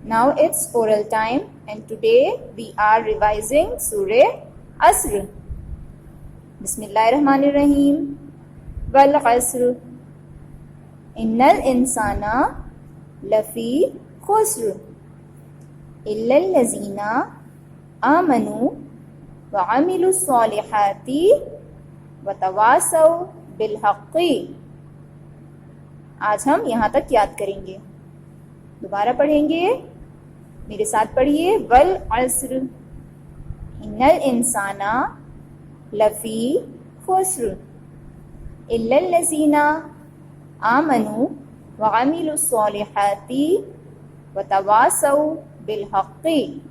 Now it's oral time and today we are revising Surah Asr. Bismillahirrahmanirrahim. Wal Asr. Innal insana lafi khusr. Illa allazina amanu wa amilu salihati wa tawasaw bil haqqi. आज हम यहाँ तक याद करेंगे. दोबारा पढ़ेंगे, मेरे साथ पढ़िए. वल अस्र इन्नल इंसाना लफी खुस्र इल्लल लज़ीना आमनु व अमिलुस सालिहाति व तवासौ bill हक़्क़ि.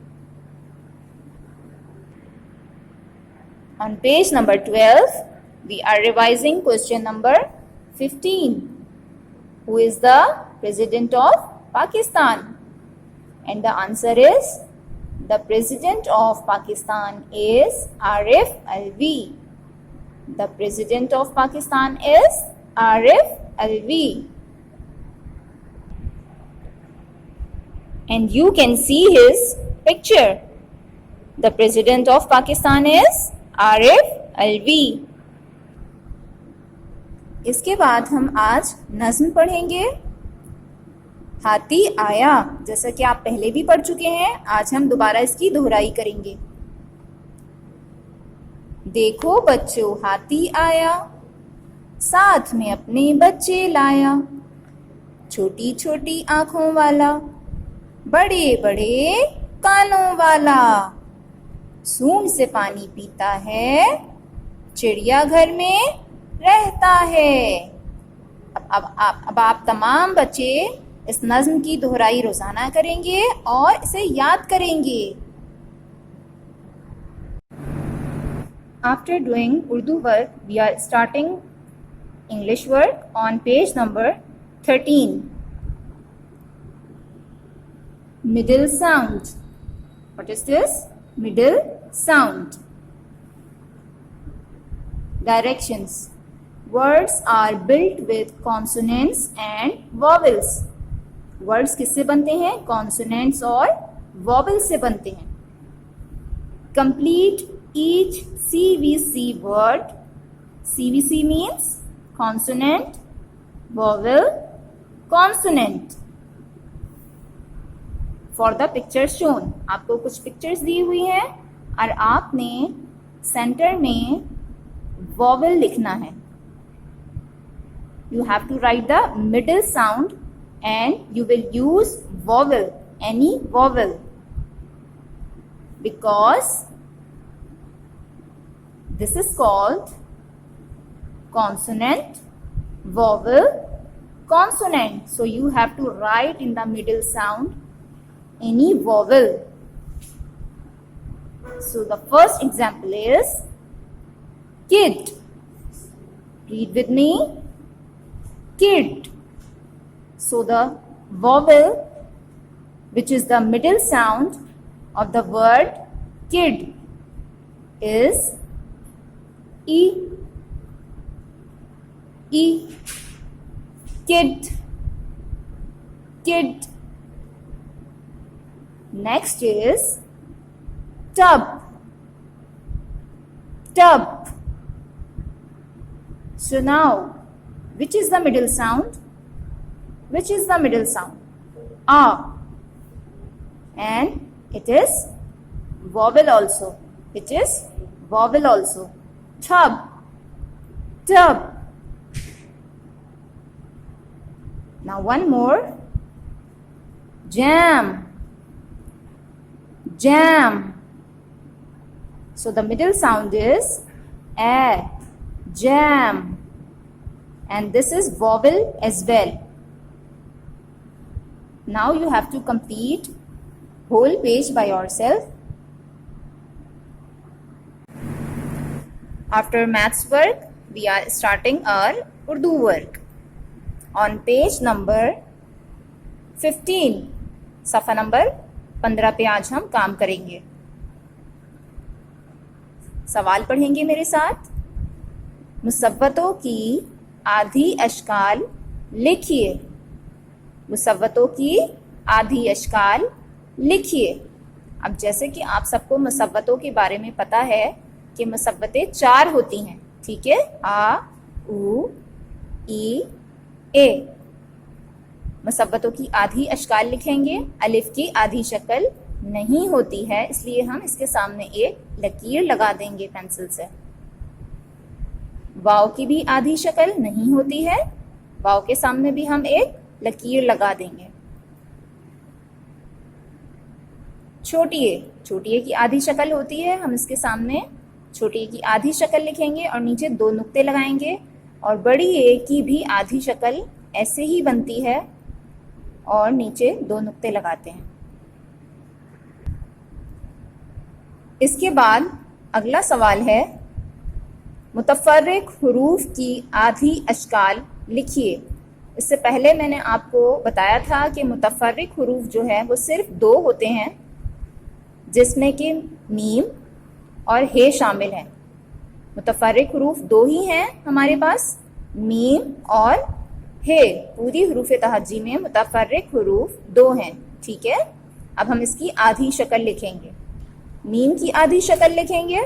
On page number 12, we are revising question number 15. Who is the President of Pakistan? And the answer is, the President of Pakistan is Arif Alvi. The President of Pakistan is Arif Alvi. And you can see his picture. The President of Pakistan is Arif Alvi. इसके बाद हम आज नज़्म पढ़ेंगे. हाथी आया, जैसा कि आप पहले भी पढ़ चुके हैं, आज हम दोबारा इसकी दोहराई करेंगे. देखो बच्चों हाथी आया, साथ में अपने बच्चे लाया. छोटी छोटी आँखों वाला, बड़े बड़े कानों वाला. सूंड से पानी पीता है, चिड़िया घर में रहता है. अब आप तमाम बच्चे इस नज़्म की दोहराई रोज़ाना करेंगे और इसे याद करेंगे. After doing Urdu work, we are starting English work on page number 13. Middle sound. What is this? Middle sound. Directions. Words are built with consonants and vowels. Words किससे बनते हैं? Consonants और vowels से बनते हैं. Complete each CVC word. CVC means consonant, vowel, consonant. For the picture shown. आपको कुछ pictures दी हुई हैं और आपने center में vowel लिखना है. You have to write the middle sound and you will use vowel, any vowel, because this is called consonant, vowel, consonant. So you have to write in the middle sound any vowel. So the first example is kid. Read with me. Kid. So the vowel, which is the middle sound of the word kid, is E. E. Kid. Kid. Next is tub. Tub. So now, which is the middle sound? Which is the middle sound? A. And it is vowel also. It is vowel also. Tub. Tub. Now one more. Jam. Jam. So the middle sound is A. Jam. And this is vowel as well. Now you have to complete whole page by yourself. After maths work, we are starting our Urdu work. On page number 15, सफ़ा number 15 पे आज हम काम करेंगे. सवाल पढ़ेंगे मेरे साथ. मुसव्वतों की आधी अशकाल लिखिए. मुसव्वतों की आधी अशकाल لکھیے. اب جیسے کہ آپ سب کو مصوتوں کے بارے میں پتہ ہے کہ مصوتیں 4 ہوتی ہیں, ٹھیک ہے, آ, او, ای, اے. مصوتوں کی آدھی اشکال لکھیں گے. الف کی آدھی شکل نہیں ہوتی ہے, اس لیے ہم اس کے سامنے ایک لکیر لگا دیں گے پینسل سے. واو کی بھی آدھی شکل نہیں ہوتی ہے, واو کے سامنے بھی ہم ایک لکیر لگا دیں گے. چھوٹی اے کی آدھی شکل ہوتی ہے, ہم اس کے سامنے چھوٹی اے کی آدھی شکل لکھیں گے اور نیچے 2 نقطے لگائیں گے. اور بڑی اے کی بھی آدھی شکل ایسے ہی بنتی ہے اور نیچے 2 نقطے لگاتے ہیں. اس کے بعد اگلا سوال ہے متفرق حروف کی آدھی اشکال لکھیے. اس سے پہلے میں نے آپ کو بتایا تھا کہ متفرق حروف جو ہے وہ صرف 2 ہوتے ہیں, جس میں کہ میم اور ہے شامل ہیں. متفرق حروف 2 ہی ہیں ہمارے پاس, میم اور ہے. پوری حروف تہجی میں متفرق حروف 2 ہیں, ٹھیک ہے. اب ہم اس کی آدھی شکل لکھیں گے. میم کی آدھی شکل لکھیں گے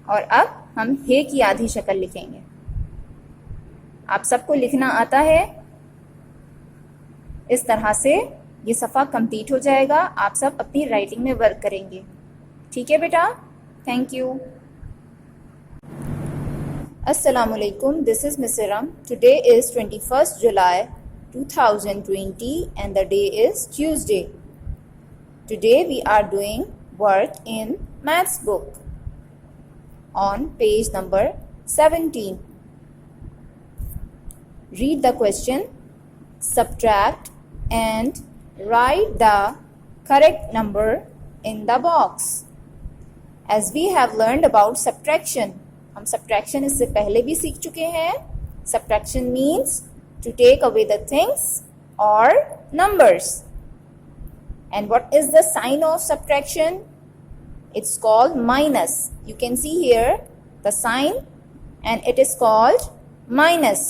اور اب ہم ہے کی آدھی شکل لکھیں گے. آپ سب کو لکھنا آتا ہے, اس طرح سے یہ صفحہ کمپلیٹ ہو جائے گا. آپ سب اپنی رائٹنگ میں ورک کریں گے, ٹھیک ہے بیٹا. Thank you. السلام علیکم, this is miss Iram. Today is 21st July 2020 and the day is Tuesday. Today we are doing work in maths book on page number 17. Read the question, subtract and write the correct number in the box. As we have learned about subtraction, ہم subtraction اس سے پہلے بھی سیکھ چکے ہیں. Subtraction means to take away the things or numbers. And what is the sign of subtraction? It's called minus. You can see here the sign and it is called minus.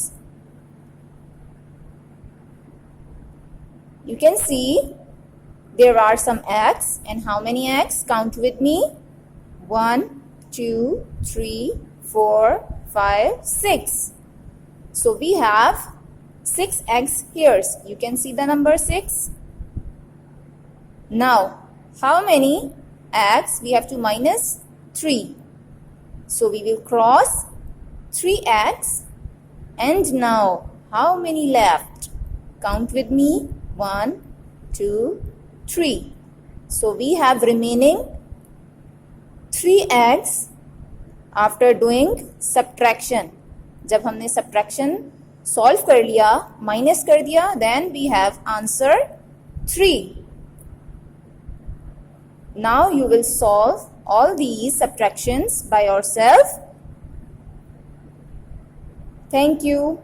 You can see there are some eggs, and how many eggs? Count with me. 1, 2, 3, 4, 5, 6. So we have 6 eggs here. You can see the number 6. Now, how many eggs we have to minus? 3. So we will cross 3 eggs. And now, how many left? Count with me. 1, 2, 3. So we have remaining 3 eggs after doing subtraction. جب ہم نے subtraction solve کر لیا, minus کر دیا, then we have answer 3. Now you will solve all these subtractions by yourself. Thank you.